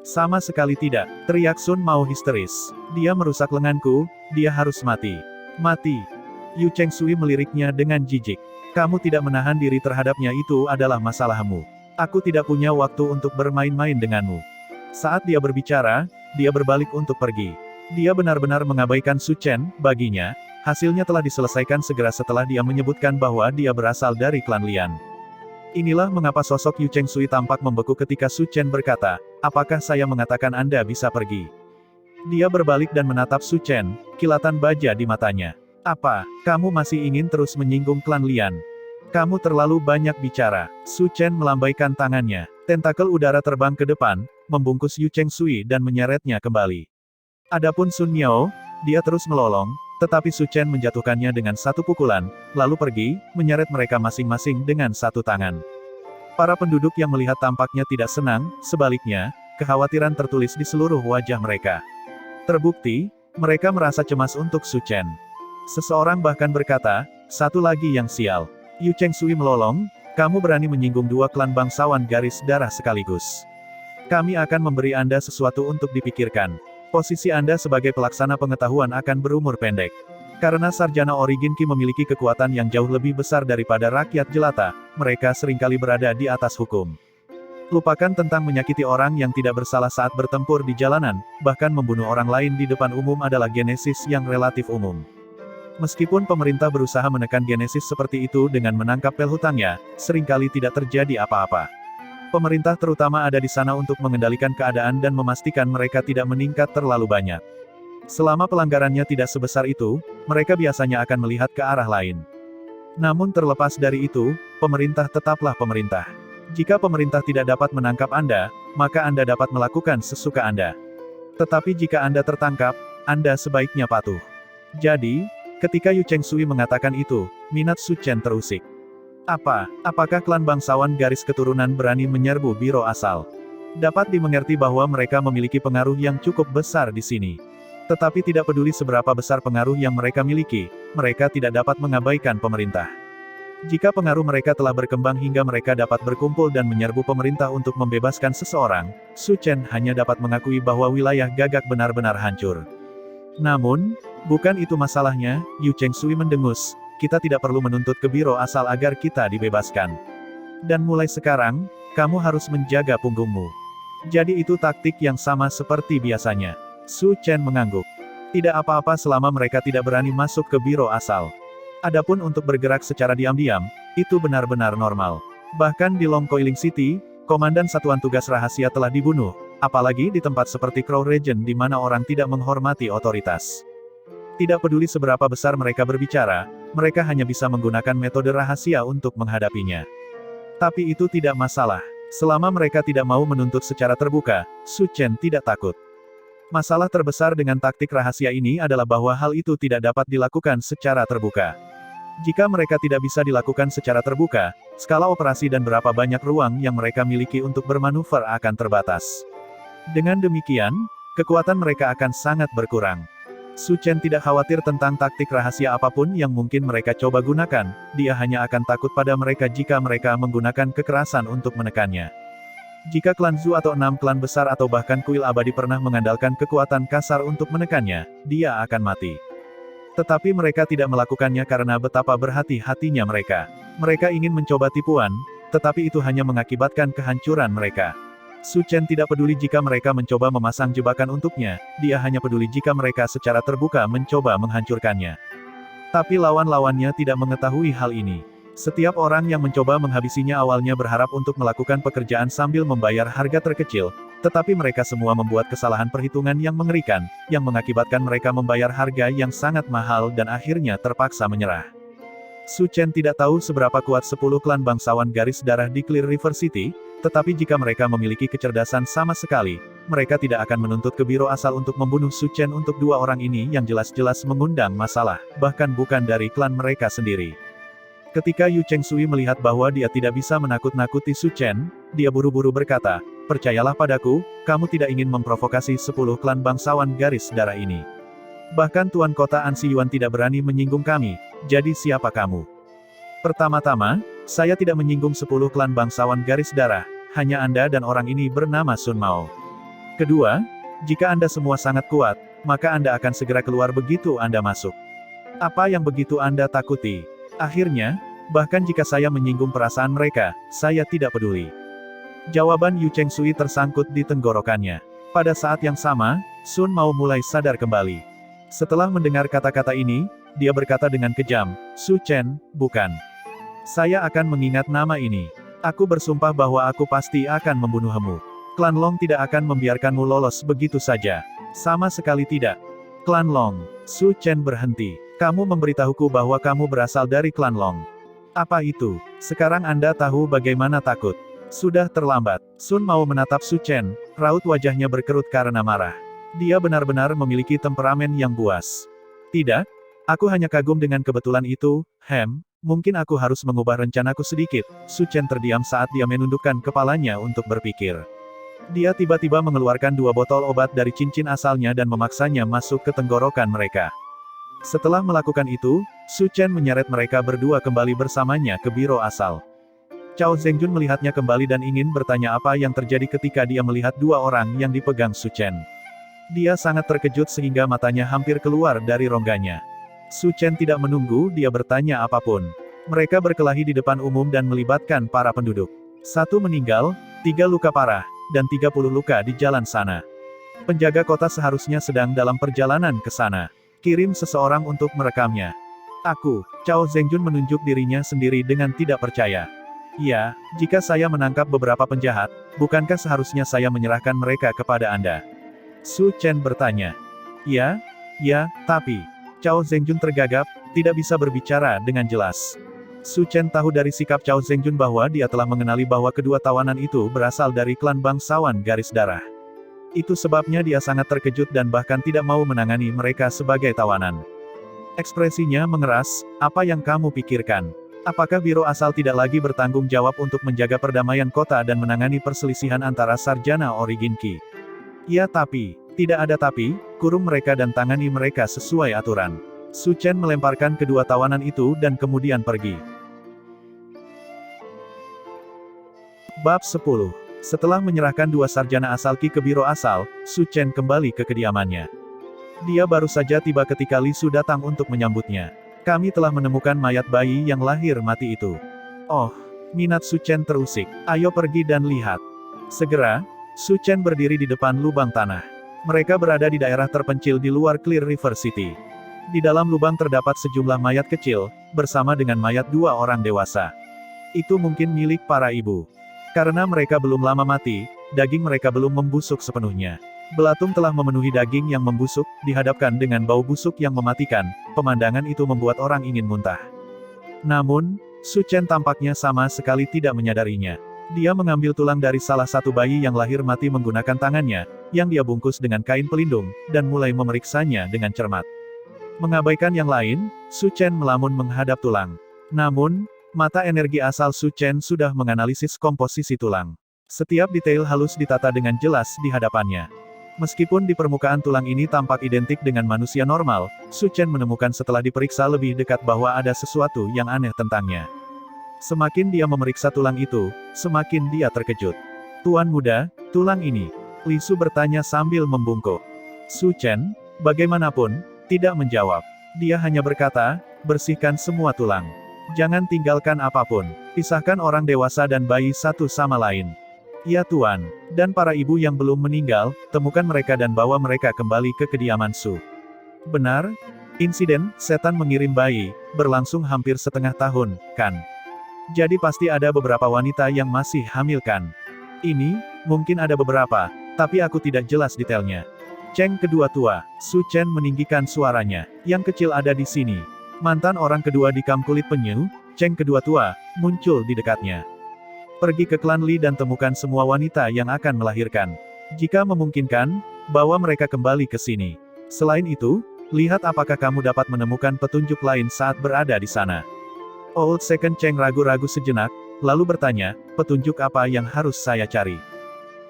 A: "Sama sekali tidak," teriak Sun Mao histeris. "Dia merusak lenganku, dia harus mati. Mati." Yu Chengsui meliriknya dengan jijik. "Kamu tidak menahan diri terhadapnya itu adalah masalahmu. Aku tidak punya waktu untuk bermain-main denganmu." Saat dia berbicara, dia berbalik untuk pergi. Dia benar-benar mengabaikan Su Chen, baginya, hasilnya telah diselesaikan segera setelah dia menyebutkan bahwa dia berasal dari klan Lian. Inilah mengapa sosok Yu Chengsui tampak membeku ketika Su Chen berkata, "Apakah saya mengatakan Anda bisa pergi?" Dia berbalik dan menatap Su Chen, kilatan baja di matanya. "Apa, kamu masih ingin terus menyinggung klan Lian? Kamu terlalu banyak bicara." Su Chen melambaikan tangannya. Tentakel udara terbang ke depan, membungkus Yu Chengsui dan menyeretnya kembali. Adapun Sun Miao, dia terus melolong, tetapi Su Chen menjatuhkannya dengan satu pukulan, lalu pergi, menyeret mereka masing-masing dengan satu tangan. Para penduduk yang melihat tampaknya tidak senang, sebaliknya, kekhawatiran tertulis di seluruh wajah mereka. Terbukti, mereka merasa cemas untuk Su Chen. Seseorang bahkan berkata, "Satu lagi yang sial." Yu Chengsui melolong, "Kamu berani menyinggung 2 klan bangsawan garis darah sekaligus. Kami akan memberi Anda sesuatu untuk dipikirkan. Posisi Anda sebagai pelaksana pengetahuan akan berumur pendek. Karena sarjana Origin Ki memiliki kekuatan yang jauh lebih besar daripada rakyat jelata, mereka seringkali berada di atas hukum. Lupakan tentang menyakiti orang yang tidak bersalah saat bertempur di jalanan, bahkan membunuh orang lain di depan umum adalah genesis yang relatif umum. Meskipun pemerintah berusaha menekan genesis seperti itu dengan menangkap pel hutangnya, seringkali tidak terjadi apa-apa. Pemerintah terutama ada di sana untuk mengendalikan keadaan dan memastikan mereka tidak meningkat terlalu banyak. Selama pelanggarannya tidak sebesar itu, mereka biasanya akan melihat ke arah lain. Namun terlepas dari itu, pemerintah tetaplah pemerintah. Jika pemerintah tidak dapat menangkap Anda, maka Anda dapat melakukan sesuka Anda. Tetapi jika Anda tertangkap, Anda sebaiknya patuh. Jadi, ketika Yu Chengsui mengatakan itu, minat Su Chen terusik. Apakah klan bangsawan garis keturunan berani menyerbu biro asal? Dapat dimengerti bahwa mereka memiliki pengaruh yang cukup besar di sini. Tetapi tidak peduli seberapa besar pengaruh yang mereka miliki, mereka tidak dapat mengabaikan pemerintah. Jika pengaruh mereka telah berkembang hingga mereka dapat berkumpul dan menyerbu pemerintah untuk membebaskan seseorang, Su Chen hanya dapat mengakui bahwa wilayah Gagak benar-benar hancur. Namun, Bukan itu masalahnya, Yu Chengsui mendengus, kita tidak perlu menuntut ke biro asal agar kita dibebaskan. Dan mulai sekarang, kamu harus menjaga punggungmu. Jadi itu taktik yang sama seperti biasanya. Su Chen mengangguk. Tidak apa-apa selama mereka tidak berani masuk ke biro asal. Adapun untuk bergerak secara diam-diam, itu benar-benar normal. Bahkan di Long Coiling City, komandan satuan tugas rahasia telah dibunuh, apalagi di tempat seperti Crow Region di mana orang tidak menghormati otoritas. Tidak peduli seberapa besar mereka berbicara, mereka hanya bisa menggunakan metode rahasia untuk menghadapinya. Tapi itu tidak masalah. Selama mereka tidak mau menuntut secara terbuka, Su Chen tidak takut. Masalah terbesar dengan taktik rahasia ini adalah bahwa hal itu tidak dapat dilakukan secara terbuka. Jika mereka tidak bisa dilakukan secara terbuka, skala operasi dan berapa banyak ruang yang mereka miliki untuk bermanuver akan terbatas. Dengan demikian, kekuatan mereka akan sangat berkurang. Su Chen tidak khawatir tentang taktik rahasia apapun yang mungkin mereka coba gunakan, dia hanya akan takut pada mereka jika mereka menggunakan kekerasan untuk menekannya. Jika klan Zhu atau 6 klan besar atau bahkan kuil abadi pernah mengandalkan kekuatan kasar untuk menekannya, dia akan mati. Tetapi mereka tidak melakukannya karena betapa berhati-hatinya mereka. Mereka ingin mencoba tipuan, tetapi itu hanya mengakibatkan kehancuran mereka. Su Chen tidak peduli jika mereka mencoba memasang jebakan untuknya, dia hanya peduli jika mereka secara terbuka mencoba menghancurkannya. Tapi lawan-lawannya tidak mengetahui hal ini. Setiap orang yang mencoba menghabisinya awalnya berharap untuk melakukan pekerjaan sambil membayar harga terkecil, tetapi mereka semua membuat kesalahan perhitungan yang mengerikan, yang mengakibatkan mereka membayar harga yang sangat mahal dan akhirnya terpaksa menyerah. Su Chen tidak tahu seberapa kuat 10 klan bangsawan garis darah di Clear River City, tetapi jika mereka memiliki kecerdasan sama sekali, mereka tidak akan menuntut ke biro asal untuk membunuh Su Chen untuk dua orang ini yang jelas-jelas mengundang masalah, bahkan bukan dari klan mereka sendiri. Ketika Yu Chengsui melihat bahwa dia tidak bisa menakut-nakuti Su Chen, dia buru-buru berkata, percayalah padaku, kamu tidak ingin memprovokasi 10 klan bangsawan garis darah ini. Bahkan Tuan Kota Ansi Yuan tidak berani menyinggung kami, jadi siapa kamu? Pertama-tama, saya tidak menyinggung 10 klan bangsawan garis darah, hanya Anda dan orang ini bernama Sun Mao. Kedua, jika Anda semua sangat kuat, maka Anda akan segera keluar begitu Anda masuk. Apa yang begitu Anda takuti? Akhirnya, bahkan jika saya menyinggung perasaan mereka, saya tidak peduli. Jawaban Yu Chengsui tersangkut di tenggorokannya. Pada saat yang sama, Sun Mao mulai sadar kembali. Setelah mendengar kata-kata ini, dia berkata dengan kejam, Su Chen, bukan. Saya akan mengingat nama ini. Aku bersumpah bahwa aku pasti akan membunuhmu. Klan Long tidak akan membiarkanmu lolos begitu saja. Sama sekali tidak. Klan Long. Su Chen berhenti. Kamu memberitahuku bahwa kamu berasal dari klan Long. Apa itu? Sekarang Anda tahu bagaimana takut. Sudah terlambat. Sun Mao menatap Su Chen, raut wajahnya berkerut karena marah. Dia benar-benar memiliki temperamen yang buas. Tidak? Aku hanya kagum dengan kebetulan itu, mungkin aku harus mengubah rencanaku sedikit. Su Chen terdiam saat dia menundukkan kepalanya untuk berpikir. Dia tiba-tiba mengeluarkan 2 botol obat dari cincin asalnya dan memaksanya masuk ke tenggorokan mereka. Setelah melakukan itu, Su Chen menyeret mereka berdua kembali bersamanya ke biro asal. Cao Zhengjun melihatnya kembali dan ingin bertanya apa yang terjadi ketika dia melihat 2 orang yang dipegang Su Chen. Dia sangat terkejut sehingga matanya hampir keluar dari rongganya. Su Chen tidak menunggu dia bertanya apapun. Mereka berkelahi di depan umum dan melibatkan para penduduk. 1 meninggal, 3 luka parah, dan 30 luka di jalan sana. Penjaga kota seharusnya sedang dalam perjalanan ke sana. Kirim seseorang untuk merekamnya. Aku, Cao Zhengjun menunjuk dirinya sendiri dengan tidak percaya. Ya, jika saya menangkap beberapa penjahat, bukankah seharusnya saya menyerahkan mereka kepada Anda? Su Chen bertanya. Ya, tapi... Cao Zhengjun tergagap, tidak bisa berbicara dengan jelas. Su Chen tahu dari sikap Cao Zhengjun bahwa dia telah mengenali bahwa kedua tawanan itu berasal dari klan bangsawan garis darah. Itu sebabnya dia sangat terkejut dan bahkan tidak mau menangani mereka sebagai tawanan. Ekspresinya mengeras, apa yang kamu pikirkan? Apakah biro asal tidak lagi bertanggung jawab untuk menjaga perdamaian kota dan menangani perselisihan antara sarjana Origin Qi? Ya tapi, tidak ada tapi, kurung mereka dan tangani mereka sesuai aturan. Su Chen melemparkan kedua tawanan itu dan kemudian pergi. Bab 10. Setelah menyerahkan 2 sarjana asal Qi ke biro asal, Su Chen kembali ke kediamannya. Dia baru saja tiba ketika Li Su datang untuk menyambutnya. Kami telah menemukan mayat bayi yang lahir mati itu. Oh, minat Su Chen terusik. Ayo pergi dan lihat. Segera, Su Chen berdiri di depan lubang tanah. Mereka berada di daerah terpencil di luar Clear River City. Di dalam lubang terdapat sejumlah mayat kecil, bersama dengan mayat dua orang dewasa. Itu mungkin milik para ibu. Karena mereka belum lama mati, daging mereka belum membusuk sepenuhnya. Belatung telah memenuhi daging yang membusuk, dihadapkan dengan bau busuk yang mematikan, pemandangan itu membuat orang ingin muntah. Namun, Su Chen tampaknya sama sekali tidak menyadarinya. Dia mengambil tulang dari salah satu bayi yang lahir mati menggunakan tangannya, yang dia bungkus dengan kain pelindung, dan mulai memeriksanya dengan cermat. Mengabaikan yang lain, Su Chen melamun menghadap tulang. Namun, mata energi asal Su Chen sudah menganalisis komposisi tulang. Setiap detail halus ditata dengan jelas di hadapannya. Meskipun di permukaan tulang ini tampak identik dengan manusia normal, Su Chen menemukan setelah diperiksa lebih dekat bahwa ada sesuatu yang aneh tentangnya. Semakin dia memeriksa tulang itu, semakin dia terkejut. Tuan muda, tulang ini? Li Su bertanya sambil membungkuk. Su Chen, bagaimanapun, tidak menjawab. Dia hanya berkata, bersihkan semua tulang. Jangan tinggalkan apapun. Pisahkan orang dewasa dan bayi satu sama lain. Ya Tuan, dan para ibu yang belum meninggal, temukan mereka dan bawa mereka kembali ke kediaman Su. Benar? Insiden, setan mengirim bayi, berlangsung hampir setengah tahun, kan? Jadi pasti ada beberapa wanita yang masih hamil kan? Ini, mungkin ada beberapa, tapi aku tidak jelas detailnya. Cheng kedua tua, Su Chen meninggikan suaranya. Yang kecil ada di sini. Mantan orang kedua di kam kulit penyu, Cheng kedua tua, muncul di dekatnya. Pergi ke klan Li dan temukan semua wanita yang akan melahirkan. Jika memungkinkan, bawa mereka kembali ke sini. Selain itu, lihat apakah kamu dapat menemukan petunjuk lain saat berada di sana. Old Second Cheng ragu-ragu sejenak, lalu bertanya, petunjuk apa yang harus saya cari?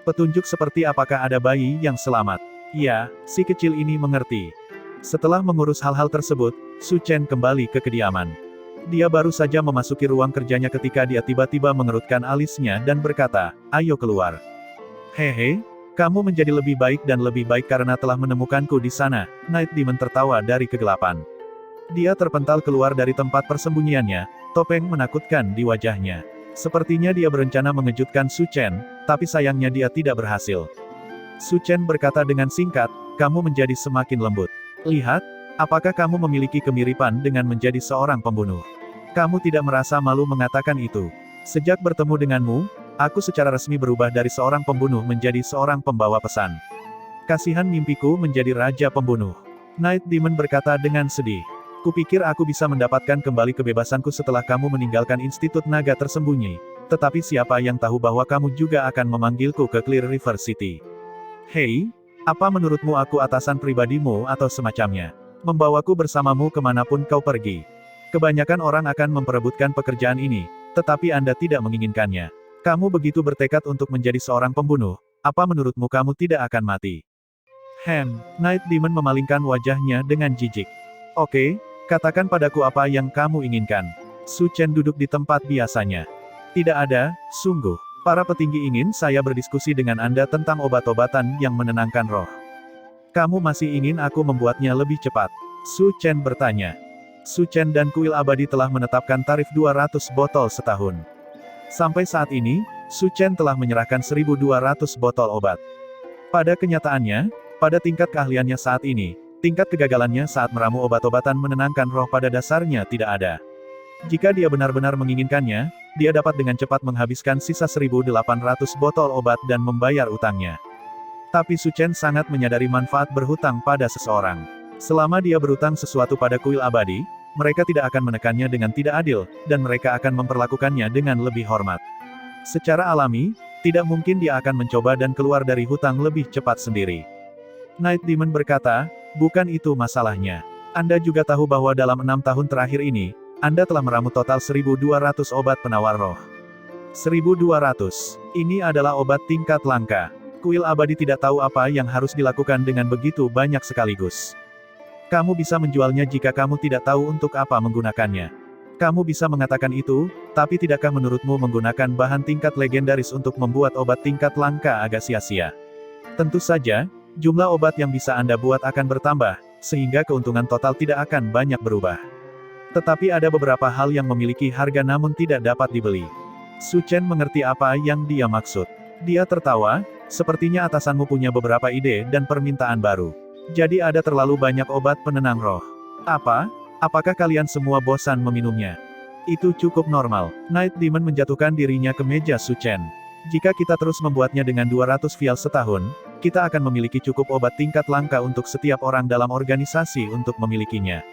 A: Petunjuk seperti apakah ada bayi yang selamat? Ya, si kecil ini mengerti. Setelah mengurus hal-hal tersebut, Su Chen kembali ke kediaman. Dia baru saja memasuki ruang kerjanya ketika dia tiba-tiba mengerutkan alisnya dan berkata, ayo keluar. Hehe, kamu menjadi lebih baik dan lebih baik karena telah menemukanku di sana. Night Demon tertawa dari kegelapan. Dia terpental keluar dari tempat persembunyiannya, topeng menakutkan di wajahnya. Sepertinya dia berencana mengejutkan Su Chen, tapi sayangnya dia tidak berhasil. Su Chen berkata dengan singkat, kamu menjadi semakin lembut. Lihat, apakah kamu memiliki kemiripan dengan menjadi seorang pembunuh? Kamu tidak merasa malu mengatakan itu. Sejak bertemu denganmu, aku secara resmi berubah dari seorang pembunuh menjadi seorang pembawa pesan. Kasihan mimpiku menjadi raja pembunuh. Night Demon berkata dengan sedih. Kupikir aku bisa mendapatkan kembali kebebasanku setelah kamu meninggalkan Institut Naga Tersembunyi. Tetapi siapa yang tahu bahwa kamu juga akan memanggilku ke Clear River City. Hei, apa menurutmu aku atasan pribadimu atau semacamnya? Membawaku bersamamu kemanapun kau pergi. Kebanyakan orang akan memperebutkan pekerjaan ini, tetapi Anda tidak menginginkannya. Kamu begitu bertekad untuk menjadi seorang pembunuh, apa menurutmu kamu tidak akan mati? Night Demon memalingkan wajahnya dengan jijik. Oke, katakan padaku apa yang kamu inginkan. Su Chen duduk di tempat biasanya. Tidak ada, sungguh. Para petinggi ingin saya berdiskusi dengan Anda tentang obat-obatan yang menenangkan roh. Kamu masih ingin aku membuatnya lebih cepat? Su Chen bertanya. Su Chen dan Kuil Abadi telah menetapkan tarif 200 botol setahun. Sampai saat ini, Su Chen telah menyerahkan 1.200 botol obat. Pada kenyataannya, pada tingkat keahliannya saat ini, tingkat kegagalannya saat meramu obat-obatan menenangkan roh pada dasarnya tidak ada. Jika dia benar-benar menginginkannya, dia dapat dengan cepat menghabiskan sisa 1.800 botol obat dan membayar utangnya. Tapi Su Chen sangat menyadari manfaat berhutang pada seseorang. Selama dia berutang sesuatu pada Kuil Abadi, mereka tidak akan menekannya dengan tidak adil, dan mereka akan memperlakukannya dengan lebih hormat. Secara alami, tidak mungkin dia akan mencoba dan keluar dari hutang lebih cepat sendiri. Night Demon berkata, bukan itu masalahnya. Anda juga tahu bahwa dalam 6 tahun terakhir ini, Anda telah meramu total 1.200 obat penawar roh. 1.200. Ini adalah obat tingkat langka. Kuil Abadi tidak tahu apa yang harus dilakukan dengan begitu banyak sekaligus. Kamu bisa menjualnya jika kamu tidak tahu untuk apa menggunakannya. Kamu bisa mengatakan itu, tapi tidakkah menurutmu menggunakan bahan tingkat legendaris untuk membuat obat tingkat langka agak sia-sia? Tentu saja, Jumlah obat yang bisa Anda buat akan bertambah, sehingga keuntungan total tidak akan banyak berubah. Tetapi ada beberapa hal yang memiliki harga namun tidak dapat dibeli. Su Chen mengerti apa yang dia maksud. Dia tertawa, sepertinya atasanmu punya beberapa ide dan permintaan baru. Jadi ada terlalu banyak obat penenang roh. Apa? Apakah kalian semua bosan meminumnya? Itu cukup normal. Night Demon menjatuhkan dirinya ke meja Su Chen. Jika kita terus membuatnya dengan 200 vial setahun, kita akan memiliki cukup obat tingkat langka untuk setiap orang dalam organisasi untuk memilikinya.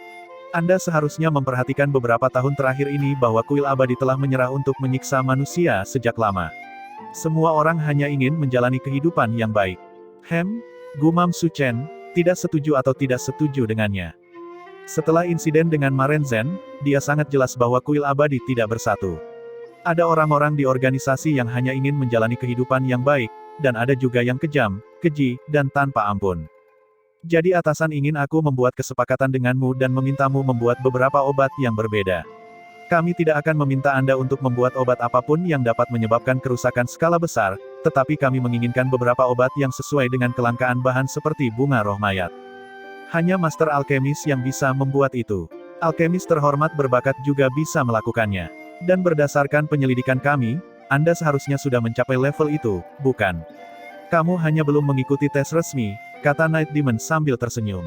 A: Anda seharusnya memperhatikan beberapa tahun terakhir ini bahwa kuil abadi telah menyerah untuk menyiksa manusia sejak lama. Semua orang hanya ingin menjalani kehidupan yang baik. Gumam Su Chen, tidak setuju atau tidak setuju dengannya. Setelah insiden dengan Marenzen, dia sangat jelas bahwa kuil abadi tidak bersatu. Ada orang-orang di organisasi yang hanya ingin menjalani kehidupan yang baik, dan ada juga yang kejam, keji, dan tanpa ampun. Jadi atasan ingin aku membuat kesepakatan denganmu dan memintamu membuat beberapa obat yang berbeda. Kami tidak akan meminta Anda untuk membuat obat apapun yang dapat menyebabkan kerusakan skala besar, tetapi kami menginginkan beberapa obat yang sesuai dengan kelangkaan bahan seperti bunga roh mayat. Hanya master alkemis yang bisa membuat itu. Alkemis terhormat berbakat juga bisa melakukannya. Dan berdasarkan penyelidikan kami, Anda seharusnya sudah mencapai level itu, bukan? Kamu hanya belum mengikuti tes resmi, kata Night Demon sambil tersenyum.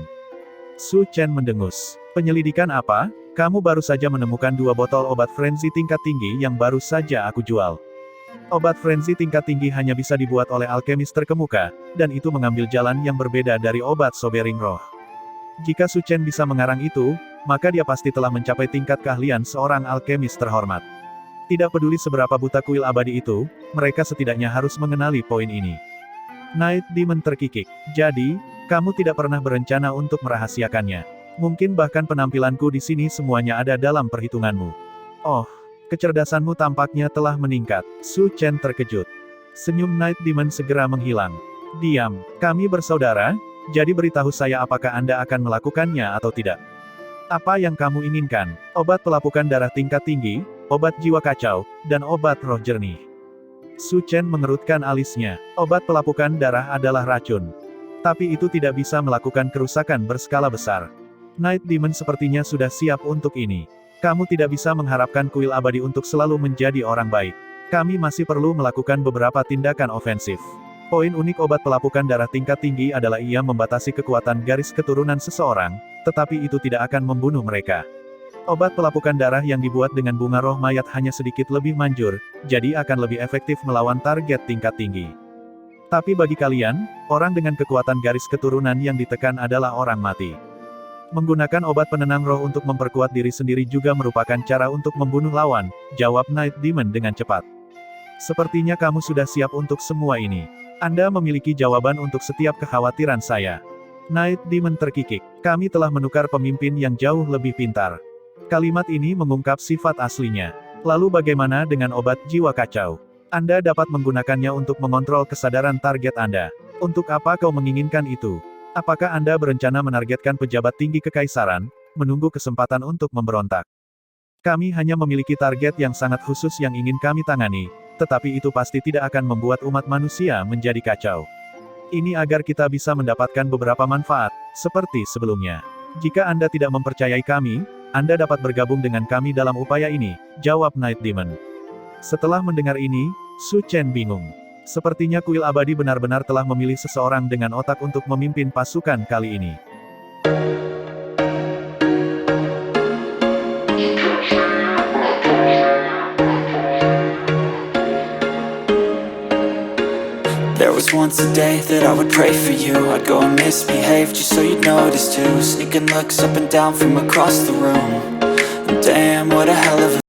A: Su Chen mendengus. Penyelidikan apa? Kamu baru saja menemukan 2 botol obat frenzy tingkat tinggi yang baru saja aku jual. Obat frenzy tingkat tinggi hanya bisa dibuat oleh alkemis terkemuka, dan itu mengambil jalan yang berbeda dari obat sobering roh. Jika Su Chen bisa mengarang itu, maka dia pasti telah mencapai tingkat keahlian seorang alkemis terhormat. Tidak peduli seberapa buta kuil abadi itu, mereka setidaknya harus mengenali poin ini. Night Demon terkikik. Jadi, kamu tidak pernah berencana untuk merahasiakannya. Mungkin bahkan penampilanku di sini semuanya ada dalam perhitunganmu. Oh, kecerdasanmu tampaknya telah meningkat. Su Chen terkejut. Senyum Night Demon segera menghilang. Diam, kami bersaudara, jadi beritahu saya apakah Anda akan melakukannya atau tidak. Apa yang kamu inginkan? Obat pelapukan darah tingkat tinggi, obat jiwa kacau, dan obat roh jernih. Su Chen mengerutkan alisnya. Obat pelapukan darah adalah racun. Tapi itu tidak bisa melakukan kerusakan berskala besar. Night Demon sepertinya sudah siap untuk ini. Kamu tidak bisa mengharapkan kuil abadi untuk selalu menjadi orang baik. Kami masih perlu melakukan beberapa tindakan ofensif. Poin unik obat pelapukan darah tingkat tinggi adalah ia membatasi kekuatan garis keturunan seseorang, tetapi itu tidak akan membunuh mereka. Obat pelapukan darah yang dibuat dengan bunga roh mayat hanya sedikit lebih manjur, jadi akan lebih efektif melawan target tingkat tinggi. Tapi bagi kalian, orang dengan kekuatan garis keturunan yang ditekan adalah orang mati. Menggunakan obat penenang roh untuk memperkuat diri sendiri juga merupakan cara untuk membunuh lawan, jawab Night Demon dengan cepat. Sepertinya kamu sudah siap untuk semua ini. Anda memiliki jawaban untuk setiap kekhawatiran saya. Night Demon terkikik. Kami telah menukar pemimpin yang jauh lebih pintar. Kalimat ini mengungkap sifat aslinya. Lalu bagaimana dengan obat jiwa kacau? Anda dapat menggunakannya untuk mengontrol kesadaran target Anda. Untuk apa kau menginginkan itu? Apakah Anda berencana menargetkan pejabat tinggi kekaisaran, menunggu kesempatan untuk memberontak? Kami hanya memiliki target yang sangat khusus yang ingin kami tangani, tetapi itu pasti tidak akan membuat umat manusia menjadi kacau. Ini agar kita bisa mendapatkan beberapa manfaat, seperti sebelumnya. Jika Anda tidak mempercayai kami, Anda dapat bergabung dengan kami dalam upaya ini, jawab Night Demon. Setelah mendengar ini, Su Chen bingung. Sepertinya kuil abadi benar-benar telah memilih seseorang dengan otak untuk memimpin pasukan kali ini.
B: There was once a day that I would pray for you. I'd go and misbehave just so you'd notice too. Sneaking looks up and down from across the room. Damn, what a hell of a